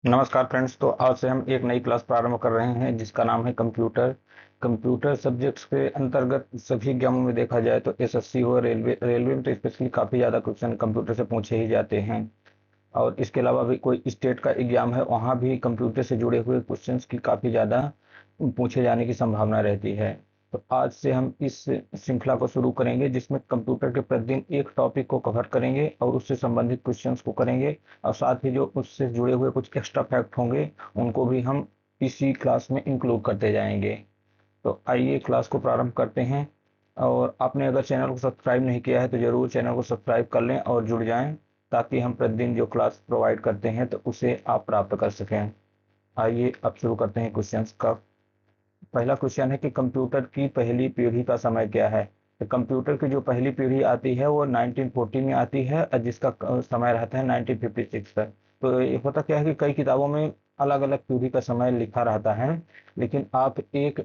नमस्कार फ्रेंड्स। तो आज से हम एक नई क्लास प्रारंभ कर रहे हैं जिसका नाम है कंप्यूटर। कंप्यूटर सब्जेक्ट्स के अंतर्गत सभी एग्जामों में देखा जाए तो एसएससी हो, रेलवे में तो स्पेशली काफ़ी ज़्यादा क्वेश्चन कंप्यूटर से पूछे ही जाते हैं। और इसके अलावा भी कोई स्टेट का एग्जाम है, वहाँ भी कंप्यूटर से जुड़े हुए क्वेश्चंस की काफ़ी ज़्यादा पूछे जाने की संभावना रहती है। तो आज से हम इस श्रृंखला को शुरू करेंगे जिसमें कंप्यूटर के प्रतिदिन एक टॉपिक को कवर करेंगे और उससे संबंधित क्वेश्चंस को करेंगे। और साथ ही जो उससे जुड़े हुए कुछ एक्स्ट्रा फैक्ट होंगे उनको भी हम इसी क्लास में इंक्लूड करते जाएंगे। तो आइए क्लास को प्रारंभ करते हैं। और आपने अगर चैनल को सब्सक्राइब नहीं किया है तो ज़रूर चैनल को सब्सक्राइब कर लें और जुड़ जाएं, ताकि हम प्रतिदिन जो क्लास प्रोवाइड करते हैं तो उसे आप प्राप्त कर सकें। आइए अब शुरू करते हैं क्वेश्चंस का। पहला क्वेश्चन है कि कंप्यूटर की पहली पीढ़ी का समय क्या है। तो कंप्यूटर की जो पहली पीढ़ी आती है वो 1940 में आती है और जिसका समय रहता है 1956 तक। तो ये होता क्या है कि कई किताबों में अलग अलग पीढ़ी का समय लिखा रहता है, लेकिन आप एक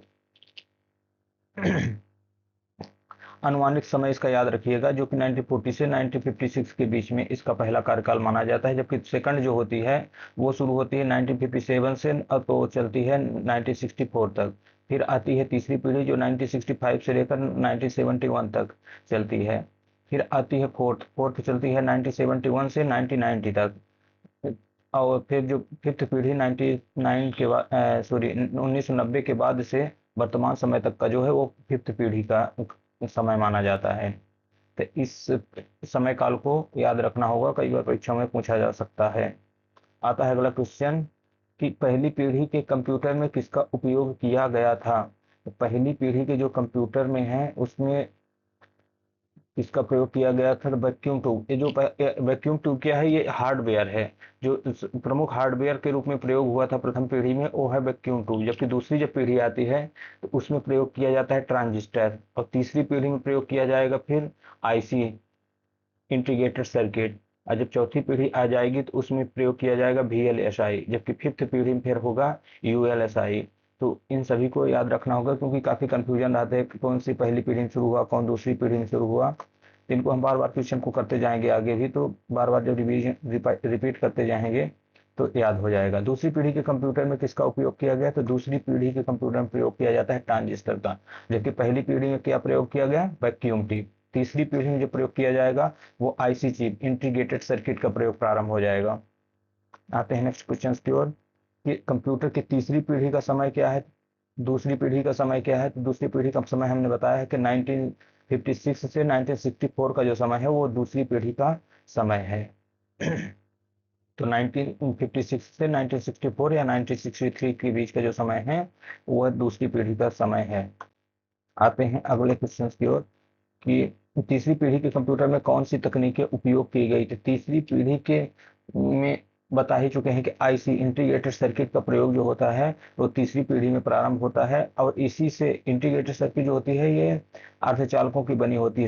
अनुमानित समय इसका याद रखिएगा जो कि 1940 से 1956 के बीच में इसका पहला कार्यकाल माना जाता है। जबकि सेकंड जो होती है वो शुरू होती है 1957 से और तो चलती है 1964 तक। फिर आती है तीसरी पीढ़ी जो 1965 से लेकर 1971 तक चलती है। फिर आती है फोर्थ चलती है 1971 से 1990 तक। और फिर जो फिफ्थ पीढ़ी 99 के बाद 1990 के बाद से वर्तमान समय तक का जो है वो फिफ्थ पीढ़ी का समय माना जाता है। तो इस समय काल को याद रखना होगा, कई बार परीक्षा में पूछा जा सकता है। आता है अगला क्वेश्चन कि पहली पीढ़ी के कंप्यूटर में किसका उपयोग किया गया था। तो पहली पीढ़ी के जो कंप्यूटर में है उसमें इसका प्रयोग किया गया था वैक्यूम ट्यूब। ये जो वैक्यूम ट्यूब क्या है, ये हार्डवेयर है जो प्रमुख हार्डवेयर के रूप में प्रयोग हुआ था प्रथम पीढ़ी में, वो है वैक्यूम ट्यूब। जबकि दूसरी जब पीढ़ी आती है तो उसमें प्रयोग किया जाता है ट्रांजिस्टर, और तीसरी पीढ़ी में प्रयोग किया जाएगा फिर आईसी, इंटीग्रेटेड सर्किट। और जब चौथी पीढ़ी आ जाएगी तो उसमें प्रयोग किया जाएगा वीएलएसआई, जबकि फिफ्थ पीढ़ी में फिर होगा यूएलएसआई। तो इन सभी को याद रखना होगा क्योंकि काफी कंफ्यूजन रहता है कि कौन सी पहली पीढ़ी में शुरू हुआ, कौन दूसरी पीढ़ी में शुरू हुआ। तो इनको हम बार बार क्वेश्चन को करते जाएंगे आगे भी, तो बार बार जब रिवीजन रिपीट करते जाएंगे तो याद हो जाएगा। दूसरी पीढ़ी के कंप्यूटर में किसका उपयोग किया गया, तो दूसरी पीढ़ी के कंप्यूटर में प्रयोग किया जाता है ट्रांजिस्टर का। जबकि पहली पीढ़ी में क्या प्रयोग किया गया, वैक्यूम ट्यूब। तीसरी पीढ़ी में जो प्रयोग किया जाएगा वो आईसी चिप, इंटीग्रेटेड सर्किट का प्रयोग प्रारंभ हो जाएगा। आते हैं नेक्स्ट क्वेश्चन की ओर कि कंप्यूटर की तीसरी पीढ़ी का समय क्या है, दूसरी पीढ़ी का समय क्या है। तो दूसरी पीढ़ी का समय हमने बताया है कि 1956 से 1964 का जो समय है वो दूसरी पीढ़ी का समय है। तो 1956 से 1964 या 1963 के बीच का जो समय है वह दूसरी पीढ़ी का समय है। आते हैं अगले क्वेश्चन की ओर कि तीसरी पीढ़ी के कंप्यूटर में कौन सी तकनीकें उपयोग की गई थी। तीसरी पीढ़ी के में बता ही चुके हैं कि आईसी, इंटीग्रेटेड सर्किट का प्रयोग जो होता है वो तीसरी पीढ़ी में प्रारंभ होता है। और इसी से इंटीग्रेटेड सर्किट जो होती है ये अर्धचालकों की बनी होती है,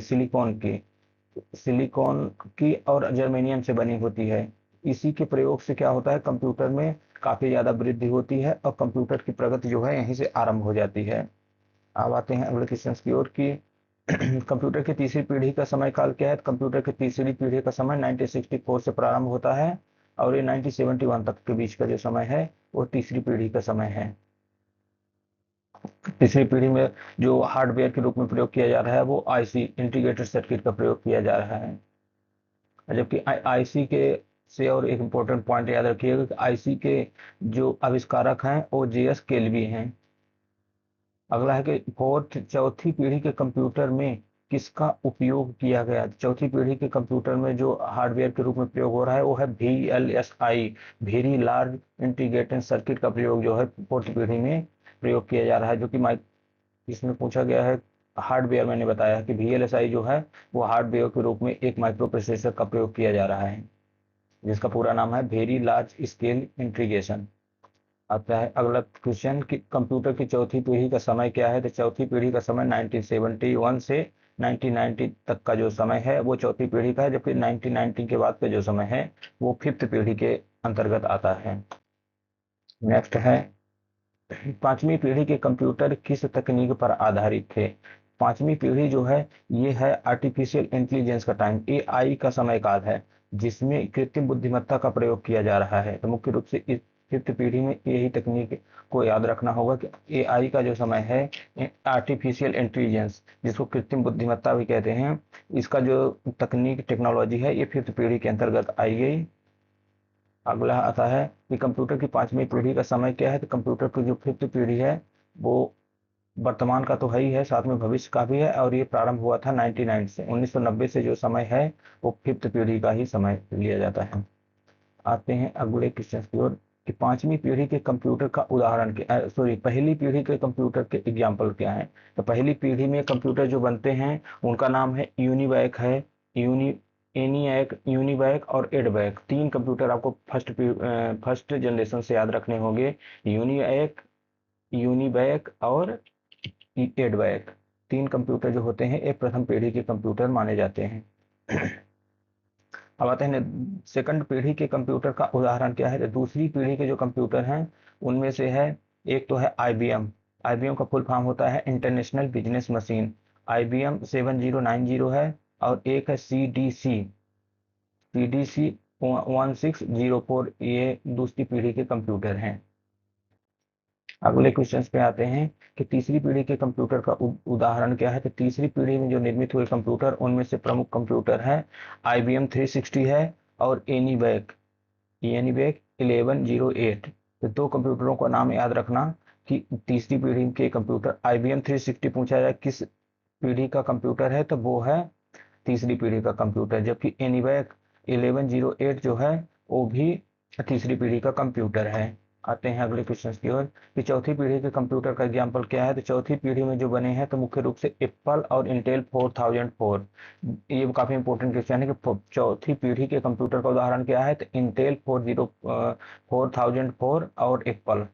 सिलिकॉन की और जर्मेनियम से बनी होती है। इसी के प्रयोग से क्या होता है, कंप्यूटर में काफी ज्यादा वृद्धि होती है और कंप्यूटर की प्रगति जो है यहीं से आरंभ हो जाती है। अब आते हैं अगले क्वेश्चन की ओर की कंप्यूटर की तीसरी पीढ़ी का समय काल क्या है। कंप्यूटर की तीसरी पीढ़ी का समय 1964 से प्रारंभ होता है और ये 1971 तक के बीच का जो समय है वो तीसरी पीढ़ी का समय है। तीसरी पीढ़ी में जो हार्डवेयर के रूप में प्रयोग किया जा रहा है वो आईसी, इंटीग्रेटेड सर्किट का प्रयोग किया जा रहा है। जबकि आईसी के से और एक इम्पोर्टेंट पॉइंट याद रखिएगा कि आईसी के जो आविष्कारक हैं वो जेएस केल्वी हैं। अगला है कि चौथी पीढ़ी के कंप्यूटर में किसका उपयोग किया गया। चौथी पीढ़ी के कंप्यूटर में जो हार्डवेयर के रूप में प्रयोग हो रहा है वो है VLSI, very large integrated circuit का प्रयोग जो है फोर्थ पीढ़ी में प्रयोग किया जा रहा है। जो कि माइक इसमें पूछा गया है हार्डवेयर, मैंने बताया कि वीएलएसआई जो है वो हार्डवेयर के रूप में एक माइक्रो प्रोसेसर का प्रयोग किया जा रहा है जिसका पूरा नाम है वेरी लार्ज स्केल इंटीग्रेशन। आता है अगला क्वेश्चन कि कंप्यूटर की चौथी पीढ़ी का समय क्या है। तो चौथी पीढ़ी का समय 1971 से 1990 तक का जो समय है वो चौथी पीढ़ी का है। जबकि 1990 के बाद का जो समय है वो फिफ्थ पीढ़ी के अंतर्गत आता है। नेक्स्ट है पांचवी पीढ़ी के कंप्यूटर किस तकनीक पर आधारित थे। पांचवी पीढ़ी जो है ये है आर्टिफिशियल इंटेलिजेंस का टाइम, एआई का समय काल है, जिसमें कृत्रिम बुद्धिमत्ता का प्रयोग किया जा रहा है। तो मुख्य रूप से फिफ्थ पीढ़ी में यही तकनीक को याद रखना होगा कि एआई का जो समय है, आर्टिफिशियल इंटेलिजेंस, जिसको कृत्रिम बुद्धिमत्ता भी कहते हैं, इसका जो तकनीक टेक्नोलॉजी है ये फिफ्थ पीढ़ी के अंतर्गत आई गई। अगला आता है कि कंप्यूटर की पांचवी पीढ़ी का समय क्या है। तो कंप्यूटर की जो फिफ्थ पीढ़ी है वो वर्तमान का तो है ही है, साथ में भविष्य का भी है, और ये प्रारंभ हुआ था 99 से 1990 से जो समय है वो फिफ्थ पीढ़ी का ही समय लिया जाता है। आते हैं अगले क्वेश्चन की ओर कि पांचवी पीढ़ी के कंप्यूटर का उदाहरण क्या, सॉरी, पहली पीढ़ी के कंप्यूटर के एग्जाम्पल क्या है। तो पहली पीढ़ी में कंप्यूटर जो बनते हैं उनका नाम है यूनिवैक है, यूनि एनियक, यूनिवैक और एडवैक। तीन कंप्यूटर आपको फर्स्ट जनरेशन से याद रखने होंगे, यूनिवैक, यूनिवैक और एडवैक। तीन कंप्यूटर जो होते हैं एक प्रथम पीढ़ी के कंप्यूटर माने जाते हैं। अब आते हैं सेकंड पीढ़ी के कंप्यूटर का उदाहरण क्या है। तो दूसरी पीढ़ी के जो कंप्यूटर हैं उनमें से है, एक तो है आईबीएम। आईबीएम का फुल फॉर्म होता है इंटरनेशनल बिजनेस मशीन, आईबीएम 7090 है। और एक है सीडीसी, सीडीसी 1604, ये दूसरी पीढ़ी के कंप्यूटर हैं। अगले क्वेश्चन पे आते हैं कि तीसरी पीढ़ी के कंप्यूटर का उदाहरण क्या है। तो तीसरी पीढ़ी में जो निर्मित हुए कंप्यूटर उनमें से प्रमुख कंप्यूटर है IBM 360 है और एनीबैक, एनीबैक 1108। तो दो कंप्यूटरों का नाम याद रखना कि तीसरी पीढ़ी के कंप्यूटर IBM 360 पूछा जाए किस पीढ़ी का कंप्यूटर है तो वो है तीसरी पीढ़ी का कंप्यूटर, जबकि एनीबैक 1108 जो है वो भी तीसरी पीढ़ी का कंप्यूटर है। आते हैं अगले क्वेश्चन की ओर कि चौथी पीढ़ी के कंप्यूटर का एग्जाम्पल क्या है। तो चौथी पीढ़ी में जो बने हैं तो मुख्य रूप से एप्पल और इंटेल 4004। ये काफी इंपॉर्टेंट क्वेश्चन है कि चौथी पीढ़ी के कंप्यूटर का उदाहरण क्या है। तो इंटेल 4004 और एप्पल।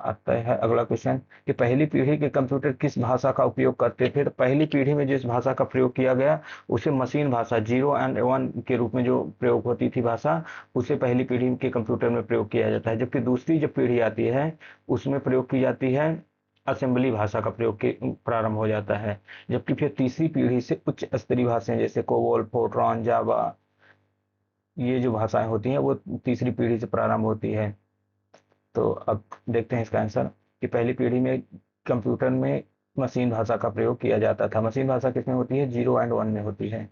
आता है अगला क्वेश्चन कि पहली पीढ़ी के कंप्यूटर किस भाषा का उपयोग करते थे। तो पहली पीढ़ी में जिस भाषा का प्रयोग किया गया उसे मशीन भाषा, 0 और 1 के रूप में जो प्रयोग होती थी भाषा, उसे पहली पीढ़ी के कंप्यूटर में प्रयोग किया जाता है। जबकि दूसरी जब पीढ़ी आती है उसमें प्रयोग की जाती है असेंबली भाषा का प्रयोग के प्रारंभ हो जाता है। जबकि फिर तीसरी पीढ़ी से उच्च स्तरीय भाषाएं जैसे कोबोल, फोर्ट्रॉन, जावा, ये जो भाषाएं होती हैं वो तीसरी पीढ़ी से प्रारंभ होती है। तो अब देखते हैं इसका आंसर कि पहली पीढ़ी में कंप्यूटर में मशीन भाषा का प्रयोग किया जाता था। मशीन भाषा किसमें होती है, 0 और 1 में होती है।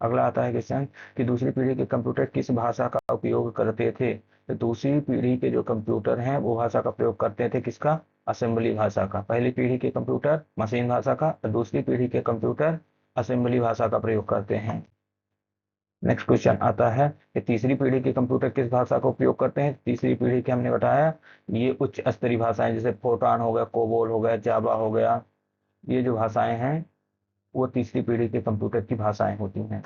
अगला आता है क्वेश्चन कि दूसरी पीढ़ी के कंप्यूटर किस भाषा का उपयोग करते थे। तो दूसरी पीढ़ी के जो कंप्यूटर हैं वो भाषा का प्रयोग करते थे किसका, असेंबली भाषा का। पहली पीढ़ी के कंप्यूटर मशीन भाषा का, दूसरी पीढ़ी के कंप्यूटर असेंबली भाषा का प्रयोग करते हैं। नेक्स्ट क्वेश्चन आता है कि तीसरी पीढ़ी के कंप्यूटर किस भाषा का उपयोग करते हैं। तीसरी पीढ़ी के हमने बताया ये उच्च स्तरीय भाषाएं जैसे फोर्ट्रान हो गया, कोबोल हो गया, जावा हो गया, ये जो भाषाएं हैं वो तीसरी पीढ़ी के कंप्यूटर की भाषाएं होती हैं।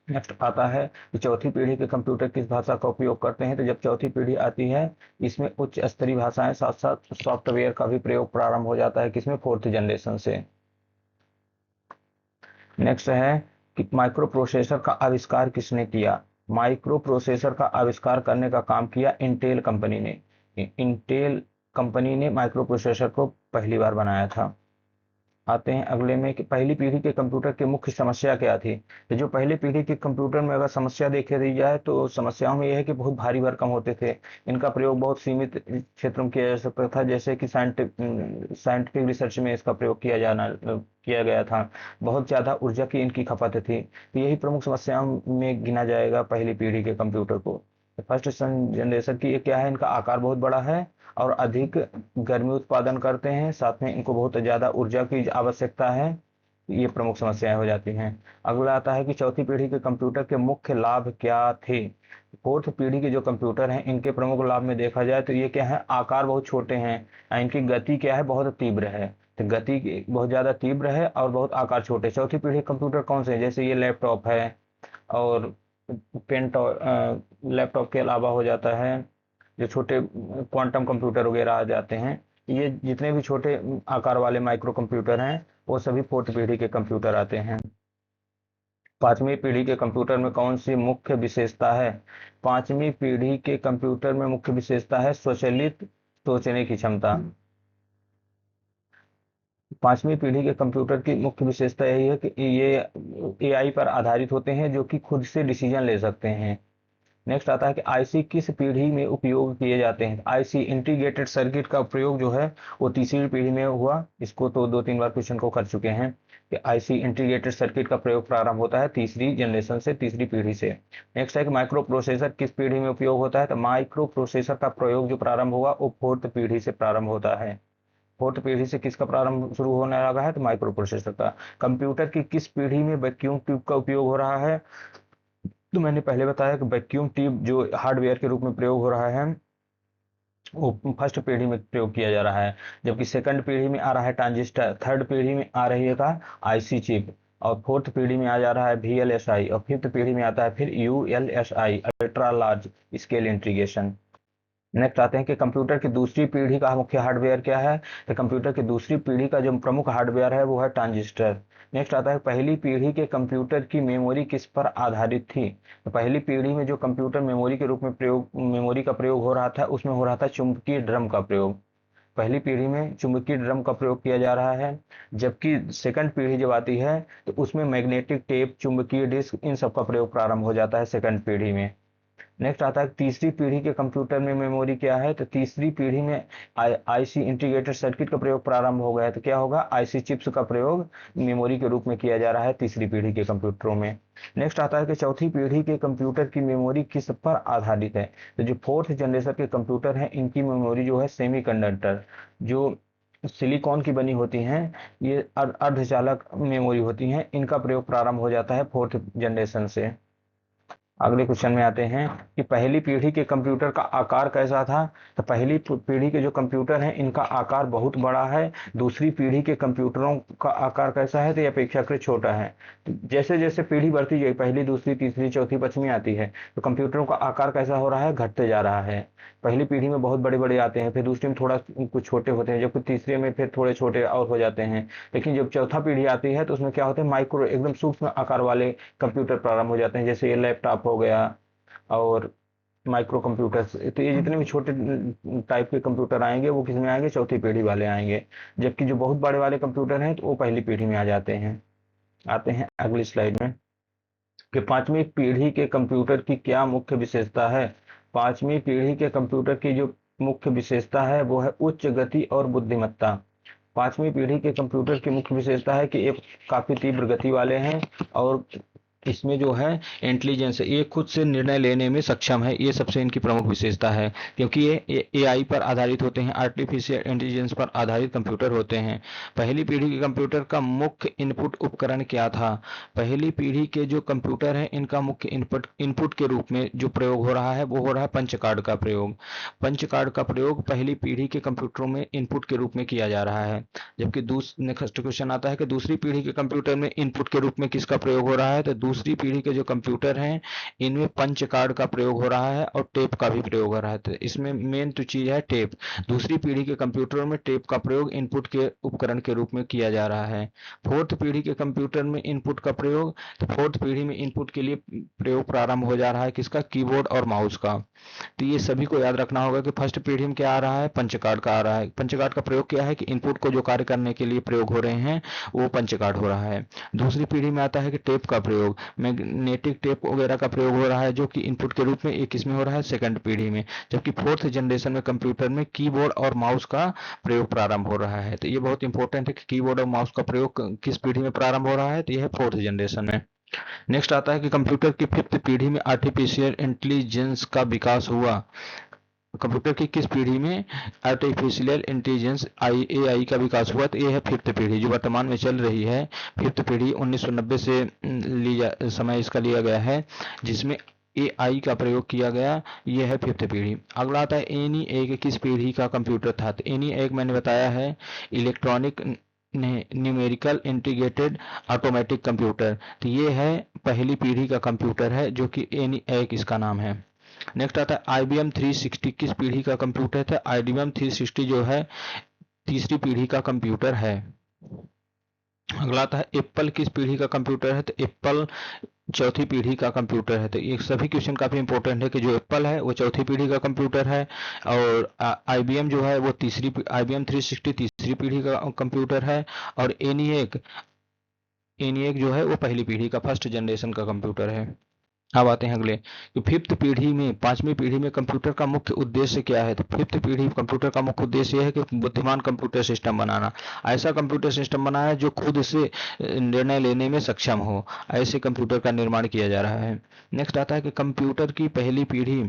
नेक्स्ट आता है कि चौथी पीढ़ी के कंप्यूटर किस भाषा का उपयोग करते हैं। तो जब चौथी पीढ़ी आती है इसमें उच्च स्तरीय भाषाएं साथ साथ सॉफ्टवेयर का भी प्रयोग प्रारंभ हो जाता है किसमें, फोर्थ जनरेशन से। नेक्स्ट है कि माइक्रो प्रोसेसर का आविष्कार किसने किया। माइक्रो प्रोसेसर का आविष्कार करने का काम किया इंटेल कंपनी ने। इंटेल कंपनी ने माइक्रो प्रोसेसर को पहली बार बनाया था। आते हैं अगले में कि पहली पीढ़ी के कंप्यूटर की मुख्य समस्या क्या थी। तो जो पहली पीढ़ी के कंप्यूटर में अगर समस्या देखी दी जाए तो समस्याओं में यह है कि बहुत भारी भरकम होते थे, इनका प्रयोग बहुत सीमित क्षेत्रों में किया जा सकता था, जैसे कि साइंटिफिक रिसर्च में इसका प्रयोग किया गया था। बहुत ज़्यादा ऊर्जा की इनकी खपत थी। तो यही प्रमुख समस्याओं में गिना जाएगा पहली पीढ़ी के कंप्यूटर को। फर्स्ट जनरेशन की ये क्या है, इनका आकार बहुत बड़ा है और अधिक गर्मी उत्पादन करते हैं, साथ में इनको बहुत ज़्यादा ऊर्जा की आवश्यकता है। ये प्रमुख समस्याएं हो जाती हैं। अगला आता है कि चौथी पीढ़ी के कंप्यूटर के मुख्य लाभ क्या थे। फोर्थ पीढ़ी के जो कंप्यूटर हैं इनके प्रमुख लाभ में देखा जाए तो ये क्या है, आकार बहुत छोटे हैं, इनकी गति क्या है, बहुत तीव्र है। तो गति बहुत ज़्यादा तीव्र है और बहुत आकार छोटे। चौथी पीढ़ी कंप्यूटर कौन से हैं, जैसे ये लैपटॉप है और पेन, लैपटॉप के अलावा हो जाता है जो छोटे क्वांटम कंप्यूटर वगैरह आ जाते हैं। ये जितने भी छोटे आकार वाले माइक्रो कंप्यूटर हैं वो सभी फोर्थ पीढ़ी के कंप्यूटर आते हैं। पांचवी पीढ़ी के कंप्यूटर में कौन सी मुख्य विशेषता है। पांचवी पीढ़ी के कंप्यूटर में मुख्य विशेषता है स्वचालित सोचने की क्षमता। पांचवी पीढ़ी के कंप्यूटर की मुख्य विशेषता यही है कि ये एआई पर आधारित होते हैं जो कि खुद से डिसीजन ले सकते हैं। नेक्स्ट आता है कि आईसी किस पीढ़ी में उपयोग किए जाते हैं। आईसी इंटीग्रेटेड सर्किट का प्रयोग जो है वो तीसरी पीढ़ी में हुआ। इसको तो 2-3 बार क्वेश्चन को कर चुके हैं कि आईसी इंटीग्रेटेड सर्किट का प्रयोग प्रारंभ होता है तीसरी जनरेशन से, तीसरी पीढ़ी से। नेक्स्ट है कि माइक्रो प्रोसेसर किस पीढ़ी में उपयोग होता है। तो माइक्रो प्रोसेसर का प्रयोग जो प्रारंभ हुआ वो फोर्थ पीढ़ी से प्रारंभ होता है। फोर्थ पीढ़ी से किसका प्रारंभ शुरू होने लगा है, तो माइक्रो प्रोसेसर का। कंप्यूटर की किस पीढ़ी में वैक्यूम ट्यूब का उपयोग हो रहा है। तो मैंने पहले बताया कि वैक्यूम ट्यूब जो हार्डवेयर के रूप में प्रयोग हो रहा है वो फर्स्ट पीढ़ी में प्रयोग किया जा रहा है, जबकि सेकंड पीढ़ी में आ रहा है ट्रांजिस्टर, थर्ड पीढ़ी में आ रही है का आईसी चिप, और फोर्थ पीढ़ी में आ जा रहा है वीएलएसआई, और फिफ्थ पीढ़ी में आता है फिर ULSI, ultra large scale integration. Next आते हैं कि कंप्यूटर की दूसरी पीढ़ी का मुख्य हार्डवेयर क्या है। तो कंप्यूटर की दूसरी पीढ़ी का जो प्रमुख हार्डवेयर है वो है ट्रांजिस्टर। नेक्स्ट आता है पहली पीढ़ी के कंप्यूटर की मेमोरी किस पर आधारित थी। तो पहली पीढ़ी में जो कंप्यूटर मेमोरी के रूप में मेमोरी का प्रयोग हो रहा था उसमें हो रहा था चुंबकीय ड्रम का प्रयोग। पहली पीढ़ी में चुंबकीय ड्रम का प्रयोग किया जा रहा है, जबकि सेकंड पीढ़ी जब आती है तो उसमें मैग्नेटिक टेप, चुंबकीय डिस्क, इन सब का प्रयोग प्रारंभ हो जाता है सेकंड पीढ़ी में। नेक्स्ट आता है तीसरी पीढ़ी के कंप्यूटर में मेमोरी क्या है। तो तीसरी पीढ़ी में आईसी इंटीग्रेटेड सर्किट का प्रयोग प्रारंभ हो गया है, तो क्या होगा, आईसी चिप्स का प्रयोग मेमोरी के रूप में किया जा रहा है तीसरी पीढ़ी के कंप्यूटरों में। नेक्स्ट आता है कि चौथी पीढ़ी के कंप्यूटर की मेमोरी किस पर आधारित है। तो जो फोर्थ जनरेशन के कंप्यूटर हैं इनकी मेमोरी जो है सेमीकंडक्टर, जो सिलिकॉन की बनी होती हैं, ये अर्धचालक मेमोरी होती हैं, इनका प्रयोग प्रारंभ हो जाता है फोर्थ जनरेशन से। अगले क्वेश्चन में आते हैं कि पहली पीढ़ी के कंप्यूटर का आकार कैसा था। तो पहली पीढ़ी के जो कंप्यूटर हैं इनका आकार बहुत बड़ा है। दूसरी पीढ़ी के कंप्यूटरों का आकार कैसा है, तो ये अपेक्षाकृत छोटा है। तो जैसे जैसे पीढ़ी बढ़ती गई, पहली, दूसरी, तीसरी, चौथी, पांचवी आती है, तो कंप्यूटरों का आकार कैसा हो रहा है, घटते जा रहा है। पहली पीढ़ी में बहुत बड़े बड़े आते हैं, फिर दूसरी में थोड़ा कुछ छोटे होते हैं, जबकि तीसरे में फिर थोड़े छोटे और हो जाते हैं। लेकिन जब चौथा पीढ़ी आती है तो उसमें क्या होते हैं, माइक्रो, एकदम सूक्ष्म आकार वाले कंप्यूटर प्रारंभ हो जाते हैं, जैसे ये लैपटॉप हो गया और माइक्रो कंप्यूटर्स। तो ये जितने भी छोटे टाइप के कंप्यूटर आएंगे वो किस में आएंगे, चौथी पीढ़ी वाले आएंगे। जबकि जो बहुत बड़े वाले कंप्यूटर हैं तो वो पहली पीढ़ी में आ जाते हैं। आते हैं अगली स्लाइड में कि पांचवी पीढ़ी के कंप्यूटर की क्या मुख्य विशेषता है। पांचवी पीढ़ी के कंप्यूटर की जो मुख्य विशेषता है वो है उच्च गति और बुद्धिमत्ता। पांचवी पीढ़ी के कंप्यूटर की मुख्य विशेषता है कि ये काफी तीव्र गति वाले हैं, और इसमें जो है इंटेलिजेंस, ये खुद से निर्णय लेने में सक्षम है, ये सबसे इनकी प्रमुख विशेषता है, क्योंकि ये एआई पर आधारित होते हैं, आर्टिफिशियल इंटेलिजेंस पर आधारित कंप्यूटर होते हैं। पहली पीढ़ी के कंप्यूटर का मुख्य इनपुट उपकरण क्या था। पहली पीढ़ी के जो कंप्यूटर हैं इनका मुख्य इनपुट के रूप में जो प्रयोग हो रहा है वो हो रहा है पंच कार्ड का प्रयोग। पंच कार्ड का प्रयोग पहली पीढ़ी के कंप्यूटरों में इनपुट के रूप में किया जा रहा है। जबकि नेक्स्ट क्वेश्चन आता है कि दूसरी पीढ़ी के कंप्यूटर में इनपुट के रूप में किसका प्रयोग हो रहा है। तो दूसरी पीढ़ी के जो कंप्यूटर हैं इनमें पंच कार्ड का प्रयोग हो रहा है और टेप का भी प्रयोग हो रहा है। तो इसमें मेन तो चीज है टेप। दूसरी पीढ़ी के कंप्यूटरों में टेप का प्रयोग इनपुट के उपकरण के रूप में किया जा रहा है। फोर्थ पीढ़ी के कंप्यूटर में इनपुट का प्रयोग, तो फोर्थ पीढ़ी में इनपुट के लिए प्रयोग प्रारंभ हो जा रहा है किसका, कीबोर्ड और माउस का। तो ये सभी को याद रखना होगा कि फर्स्ट पीढ़ी में क्या आ रहा है, पंच कार्ड का आ रहा है। पंच कार्ड का प्रयोग क्या है कि इनपुट को जो कार्य करने के लिए प्रयोग हो रहे हैं वो पंच कार्ड हो रहा है। दूसरी पीढ़ी में आता है कि टेप का प्रयोग, मैग्नेटिक टेप वगैरह का प्रयोग हो रहा है जो कि इनपुट के रूप में एक इसमें हो रहा है सेकंड पीढ़ी में। जबकि फोर्थ जनरेशन में कंप्यूटर में कीबोर्ड और माउस का प्रयोग प्रारंभ हो रहा है। तो ये बहुत इंपॉर्टेंट है कि कीबोर्ड और माउस का प्रयोग किस पीढ़ी में प्रारंभ हो रहा है, तो यह है फोर्थ जनरेशन में। नेक्स्ट आता है कि कंप्यूटर की फिफ्थ पीढ़ी में आर्टिफिशियल इंटेलिजेंस का विकास हुआ। कंप्यूटर की किस पीढ़ी में आर्टिफिशियल इंटेलिजेंस एआई का विकास हुआ, तो ये है फिफ्थ पीढ़ी जो वर्तमान में चल रही है। फिफ्थ पीढ़ी 1990 से समय इसका लिया गया है जिसमें एआई का प्रयोग किया गया, यह है फिफ्थ पीढ़ी। अगला आता है एनी एक किस पीढ़ी का कंप्यूटर था। तो एनी एक मैंने बताया है electronic numerical integrated automatic computer. तो ये है पहली पीढ़ी का कंप्यूटर है जो कि एनी एक इसका नाम है। नेक्स्ट आता है IBM 360 किस पीढ़ी का कंप्यूटर था। IBM 360 जो है तीसरी पीढ़ी का कंप्यूटर है। अगला आता है एप्पल किस पीढ़ी का कंप्यूटर है। तो एप्पल चौथी पीढ़ी का कंप्यूटर है। तो ये सभी क्वेश्चन काफी इंपॉर्टेंट है कि जो एप्पल है वो चौथी पीढ़ी का कंप्यूटर है, और IBM जो है वो IBM 360 तीसरी पीढ़ी का कंप्यूटर है, और ENIAC जो है वो पहली पीढ़ी का फर्स्ट जनरेशन का कंप्यूटर है। अब आते हैं अगले कि फिफ्थ पीढ़ी में, पांचवी पीढ़ी में कंप्यूटर का मुख्य उद्देश्य क्या है। तो फिफ्थ पीढ़ी कंप्यूटर का मुख्य उद्देश्य यह है कि बुद्धिमान कंप्यूटर सिस्टम बनाना, ऐसा कंप्यूटर सिस्टम बनाना जो खुद से निर्णय लेने में सक्षम हो, ऐसे कंप्यूटर का निर्माण किया जा रहा है। नेक्स्ट आता है कि कंप्यूटर की पहली पीढ़ी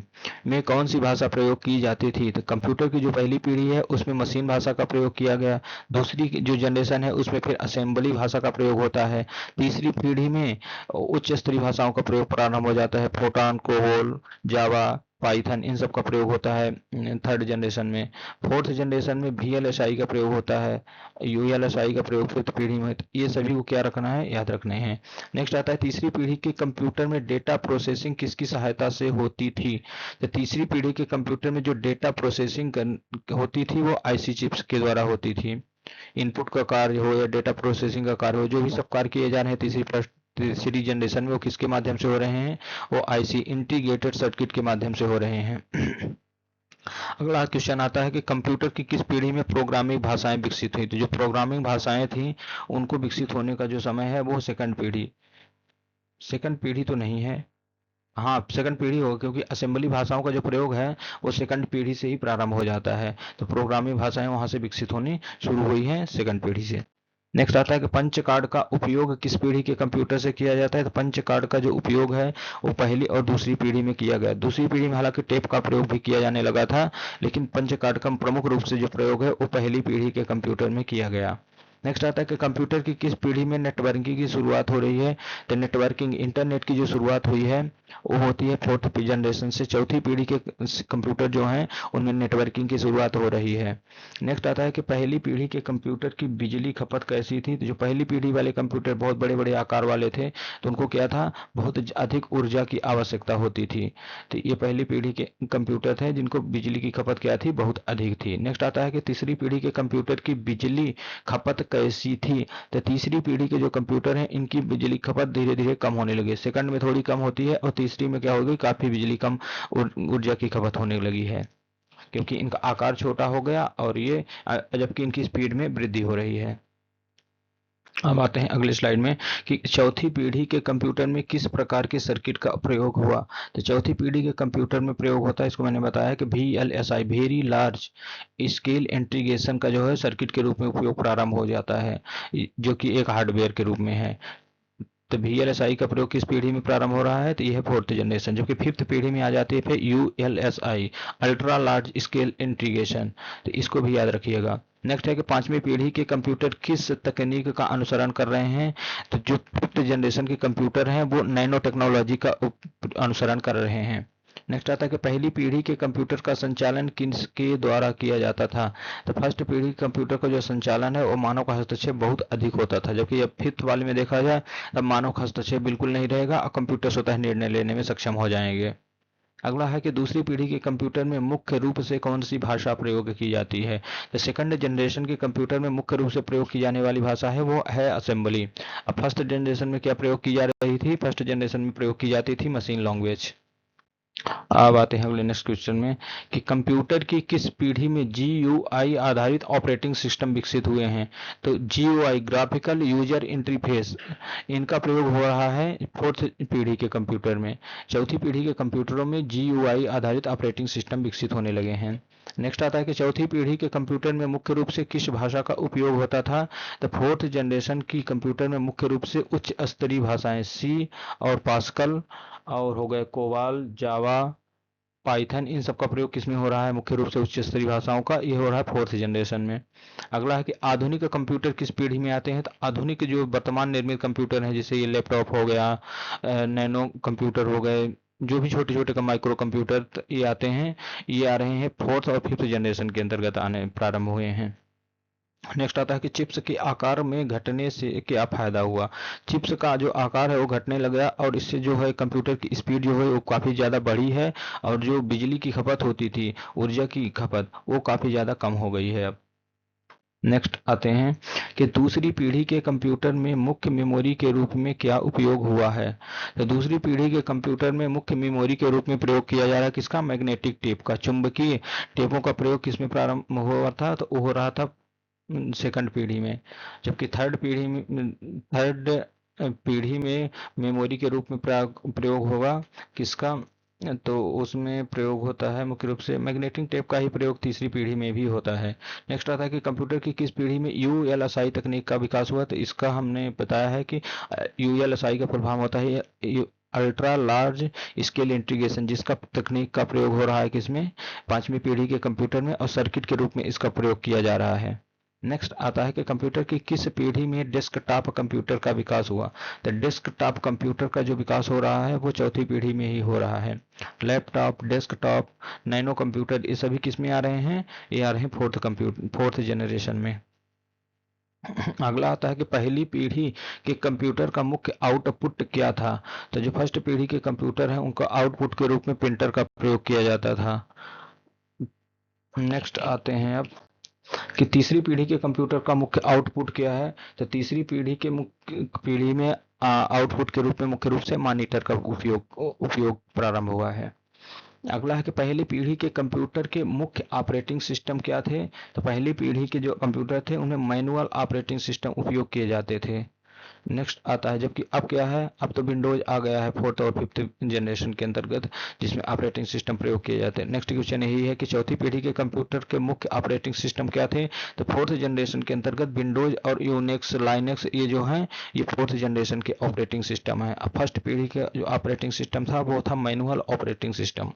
में कौन सी भाषा प्रयोग की जाती थी। तो कंप्यूटर की जो पहली पीढ़ी है उसमें मशीन भाषा का प्रयोग किया गया। दूसरी जो जनरेशन है उसमें फिर असेंबली भाषा का प्रयोग होता है। तीसरी पीढ़ी में उच्च स्तरीय भाषाओं का प्रयोग प्रारंभ हो जाता है, फोटान, कोहोल, जावा, पाइथन, इन सब का प्रयोग होता है थर्ड जनरेशन में। फोर्थ जनरेशन में VLSI का प्रयोग होता है, ULSI का प्रयोग फिफ्थ पीढ़ी में। तो ये सभी को क्या रखना है, याद रखने हैं। नेक्स्ट आता है तीसरी पीढ़ी के कंप्यूटर में डेटा प्रोसेसिंग किसकी सहायता से होती थी। तो तीसरी पीढ़ी के कंप्यूटर में जो डेटा प्रोसेसिंग होती थी वो IC चिप्स के द्वारा होती थी। इनपुट का कार्य हो या डेटा प्रोसेसिंग का कार्य हो, जो भी सब कार्य किए जा रहे हैं तीसरी जनरेशन में, वो किसके माध्यम से हो रहे हैं, वो IC इंटीग्रेटेड सर्किट के माध्यम से हो रहे हैं। अगला क्वेश्चन आता है कि कंप्यूटर की किस पीढ़ी में प्रोग्रामिंग भाषाएं विकसित हुई। तो जो प्रोग्रामिंग भाषाएं थी उनको विकसित होने का जो समय है वो सेकंड पीढ़ी, सेकंड पीढ़ी तो नहीं है, हाँ सेकंड पीढ़ी होगा, क्योंकि असेंबली भाषाओं का जो प्रयोग है वो सेकंड पीढ़ी से ही प्रारंभ हो जाता है। तो प्रोग्रामिंग भाषाएं वहां से विकसित होनी शुरू हुई हैं सेकंड पीढ़ी से। नेक्स्ट आता है कि पंच कार्ड का उपयोग किस पीढ़ी के कंप्यूटर से किया जाता है। तो पंच कार्ड का जो उपयोग है वो पहली और दूसरी पीढ़ी में किया गया। दूसरी पीढ़ी में हालांकि टेप का प्रयोग भी किया जाने लगा था, लेकिन पंच कार्ड का प्रमुख रूप से जो प्रयोग है वो पहली पीढ़ी के कंप्यूटर में किया गया। नेक्स्ट आता है कि कंप्यूटर की किस पीढ़ी में नेटवर्किंग की शुरुआत हो रही है। तो नेटवर्किंग, इंटरनेट की जो शुरुआत हुई है वो होती है फोर्थ जनरेशन से। चौथी पीढ़ी के कंप्यूटर जो हैं उनमें नेटवर्किंग की शुरुआत हो रही है। नेक्स्ट आता है कि पहली पीढ़ी के कंप्यूटर की बिजली खपत कैसी थी। तो जो पहली पीढ़ी वाले कंप्यूटर बहुत बड़े बड़े आकार वाले थे, तो उनको क्या था, बहुत अधिक ऊर्जा की आवश्यकता होती थी। तो ये पहली पीढ़ी के कंप्यूटर थे जिनको बिजली की खपत क्या थी, बहुत अधिक थी। नेक्स्ट आता है कि तीसरी पीढ़ी के कंप्यूटर की बिजली खपत कैसी थी। तो तीसरी पीढ़ी के जो कंप्यूटर हैं इनकी बिजली खपत धीरे धीरे कम होने लगी। सेकंड में थोड़ी कम होती है और तीसरी में क्या हो गई, काफी बिजली कम ऊर्जा की खपत होने लगी है, क्योंकि इनका आकार छोटा हो गया और ये जबकि इनकी स्पीड में वृद्धि हो रही है। अब आते हैं अगले स्लाइड में कि चौथी पीढ़ी के कंप्यूटर में किस प्रकार के सर्किट का प्रयोग हुआ। तो चौथी पीढ़ी के कंप्यूटर में प्रयोग होता है, इसको मैंने बताया कि VLSI, very large scale integration का जो है सर्किट के रूप में उपयोग प्रारंभ हो जाता है, जो कि एक हार्डवेयर के रूप में है। तो VLSI का प्रयोग किस पीढ़ी में प्रारंभ हो रहा है, तो यह है फोर्थ जनरेशन। जबकि फिफ्थ पीढ़ी में आ जाती है फिर ULSI, ultra large scale integration. तो इसको भी याद रखिएगा। नेक्स्ट है कि पांचवी पीढ़ी के कंप्यूटर किस तकनीक का अनुसरण कर रहे हैं। तो जो फिफ्थ जनरेशन के कंप्यूटर हैं वो नैनो टेक्नोलॉजी का अनुसरण कर रहे हैं। नेक्स्ट आता है कि पहली पीढ़ी के कंप्यूटर का संचालन किसके द्वारा किया जाता था। तो फर्स्ट पीढ़ी कंप्यूटर का जो संचालन है वो मानव का हस्तक्षेप बहुत अधिक होता था, जबकि अब फिफ्थ वाले में देखा जाए तब मानव का हस्तक्षेप बिल्कुल नहीं रहेगा और कंप्यूटर स्वतः निर्णय लेने में सक्षम हो जाएंगे। अगला है कि दूसरी पीढ़ी के कंप्यूटर में मुख्य रूप से कौन सी भाषा प्रयोग की जाती है। तो सेकंड जनरेशन के कंप्यूटर में मुख्य रूप से प्रयोग की जाने वाली भाषा है वो है असेंबली। अब फर्स्ट जनरेशन में क्या प्रयोग की जा रही थी, फर्स्ट जनरेशन में प्रयोग की जाती थी मशीन लैंग्वेज। अब आते हैं अगले नेक्स्ट क्वेश्चन में कि कंप्यूटर की किस पीढ़ी में GUI आधारित ऑपरेटिंग सिस्टम विकसित हुए हैं। तो GUI, ग्राफिकल यूजर इंटरफेस, इनका प्रयोग हो रहा है फोर्थ पीढ़ी के कंप्यूटर में। चौथी पीढ़ी के कंप्यूटरों में GUI आधारित ऑपरेटिंग सिस्टम विकसित होने लगे हैं। नेक्स्ट आता है कि चौथी पीढ़ी के कंप्यूटर में मुख्य रूप से किस भाषा का उपयोग होता था। तो फोर्थ जनरेशन की कंप्यूटर में मुख्य रूप से उच्च स्तरीय भाषाएं C और पास्कल और हो गए कोवाल, जावा, पाइथन, इन सब का प्रयोग किसमें हो रहा है, मुख्य रूप से उच्च स्तरीय भाषाओं का, ये हो रहा है फोर्थ जनरेशन में। अगला है कि आधुनिक कंप्यूटर किस पीढ़ी में आते हैं। तो आधुनिक जो वर्तमान निर्मित कंप्यूटर हैं जैसे ये लैपटॉप हो गया, नैनो कंप्यूटर हो गए, जो भी छोटे छोटे का माइक्रो कंप्यूटर ये आते हैं, ये आ रहे हैं फोर्थ और फिफ्थ जनरेशन के अंतर्गत आने प्रारंभ हुए हैं। नेक्स्ट आता है कि चिप्स के आकार में घटने से क्या फायदा हुआ। चिप्स का जो आकार है वो घटने लगा और इससे जो है कंप्यूटर की स्पीड जो है वो काफ़ी ज़्यादा बढ़ी है और जो बिजली की खपत होती थी, ऊर्जा की खपत, वो काफ़ी ज़्यादा कम हो गई है अब। नेक्स्ट आते हैं कि दूसरी पीढ़ी के कंप्यूटर में मुख्य मेमोरी के रूप में क्या उपयोग हुआ है। तो दूसरी पीढ़ी के कंप्यूटर में मुख्य मेमोरी के रूप में प्रयोग किया जा रहा है किसका, मैग्नेटिक टेप का। चुंबकीय टेपों का प्रयोग किसमें प्रारंभ हुआ था, तो वो हो रहा था सेकंड पीढ़ी में। जबकि थर्ड पीढ़ी में, थर्ड पीढ़ी में मेमोरी के रूप में प्रयोग होगा किसका, तो उसमें प्रयोग होता है मुख्य रूप से मैग्नेटिक टेप का ही प्रयोग तीसरी पीढ़ी में भी होता है। नेक्स्ट आता है कि कंप्यूटर की किस पीढ़ी में यूएलएसआई तकनीक का विकास हुआ, तो इसका हमने बताया है कि यूएलएसआई का प्रभाव होता है अल्ट्रा लार्ज स्केल इंटीग्रेशन, जिसका तकनीक का प्रयोग हो रहा है किसमें, पांचवी पीढ़ी के कंप्यूटर में, और सर्किट के रूप में इसका प्रयोग किया जा रहा है। नेक्स्ट आता है कि कंप्यूटर की किस पीढ़ी में डेस्कटॉप कंप्यूटर का विकास हुआ, तो डेस्कटॉप कंप्यूटर का जो विकास हो रहा है वो चौथी पीढ़ी में ही हो रहा है। लैपटॉप, डेस्कटॉप, नैनो कंप्यूटर, ये सभी किस में आ रहे हैं, ये आ रहे हैं फोर्थ जनरेशन में। अगला आता है कि पहली पीढ़ी के कंप्यूटर का मुख्य आउटपुट क्या था, तो जो फर्स्ट पीढ़ी के कंप्यूटर हैं उनका आउटपुट के रूप में प्रिंटर का प्रयोग किया जाता था। नेक्स्ट आते हैं अब कि तीसरी पीढ़ी के कंप्यूटर का मुख्य आउटपुट क्या है, तो तीसरी पीढ़ी के मुख्य पीढ़ी में आउटपुट के रूप में मुख्य रूप से मॉनिटर का उपयोग प्रारंभ हुआ है। अगला है कि पहली पीढ़ी के कंप्यूटर के मुख्य ऑपरेटिंग सिस्टम क्या थे, तो पहली पीढ़ी के जो कंप्यूटर थे उनमें मैनुअल ऑपरेटिंग सिस्टम उपयोग किए जाते थे। नेक्स्ट आता है, जबकि अब क्या है, अब तो विंडोज आ गया है फोर्थ और फिफ्थ जनरेशन के अंतर्गत, जिसमें ऑपरेटिंग सिस्टम प्रयोग किए जाते हैं। नेक्स्ट क्वेश्चन यही है कि चौथी पीढ़ी के कंप्यूटर के मुख्य ऑपरेटिंग सिस्टम क्या थे, तो फोर्थ जनरेशन के अंतर्गत विंडोज और यूनिक्स, लाइनक्स, ये जो हैं ये फोर्थ जनरेशन के ऑपरेटिंग सिस्टम है। अब फर्स्ट पीढ़ी का जो ऑपरेटिंग सिस्टम था वो था मैनुअल ऑपरेटिंग सिस्टम।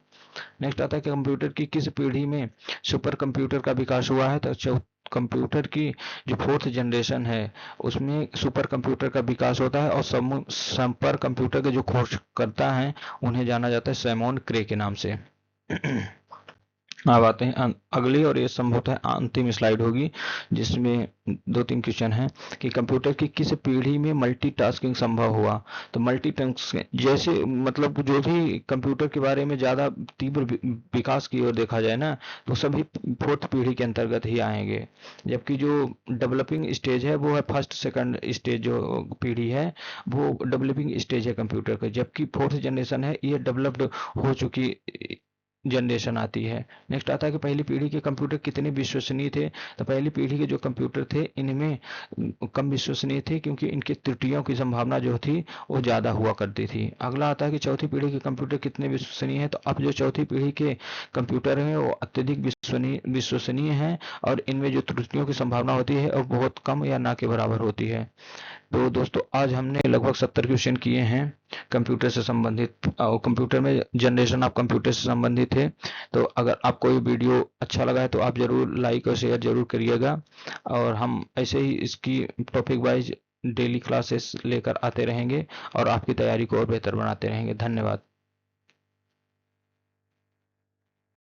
नेक्स्ट आता है कि कंप्यूटर की किस पीढ़ी में सुपर कंप्यूटर का विकास हुआ है, तो कंप्यूटर की जो फोर्थ जनरेशन है उसमें सुपर कंप्यूटर का विकास होता है, और सुपर कंप्यूटर के जो खोज करता है उन्हें जाना जाता है सैमोन क्रे के नाम से। अब आते हैं अगली, और ये संभवतः अंतिम स्लाइड होगी जिसमें 2-3 क्वेश्चन हैं कि कंप्यूटर की किस पीढ़ी में मल्टीटास्किंग संभव हुआ, तो मल्टीटास्किंग जैसे मतलब जो भी कंप्यूटर के बारे में ज़्यादा तीव्र विकास की ओर देखा जाए ना, तो सभी फोर्थ पीढ़ी के अंतर्गत ही आएंगे, जबकि जो डेवलपिंग स्टेज है वो है फर्स्ट सेकंड स्टेज, जो पीढ़ी है वो डेवलपिंग स्टेज है कंप्यूटर का, जबकि फोर्थ जनरेशन है ये डेवलप्ड हो चुकी जनरेशन आती है। नेक्स्ट आता है कि पहली पीढ़ी के कंप्यूटर कितने विश्वसनीय थे, तो पहली पीढ़ी के जो कंप्यूटर थे इनमें कम विश्वसनीय थे क्योंकि इनकी त्रुटियों की संभावना जो थी वो ज़्यादा हुआ करती थी। अगला आता है कि चौथी पीढ़ी के कंप्यूटर कितने विश्वसनीय हैं, तो अब जो चौथी पीढ़ी के कंप्यूटर हैं वो अत्यधिक विश्वसनीय हैं, और इनमें जो त्रुटियों की संभावना होती है वो बहुत कम या ना के बराबर होती है। तो दोस्तों आज हमने लगभग 70 क्वेश्चन किए हैं कंप्यूटर से संबंधित, कंप्यूटर में जनरेशन ऑफ कंप्यूटर से संबंधित है। तो अगर आपको ये वीडियो अच्छा लगा है तो आप जरूर लाइक और शेयर जरूर करिएगा, और हम ऐसे ही इसकी टॉपिक वाइज डेली क्लासेस लेकर आते रहेंगे और आपकी तैयारी को और बेहतर बनाते रहेंगे। धन्यवाद।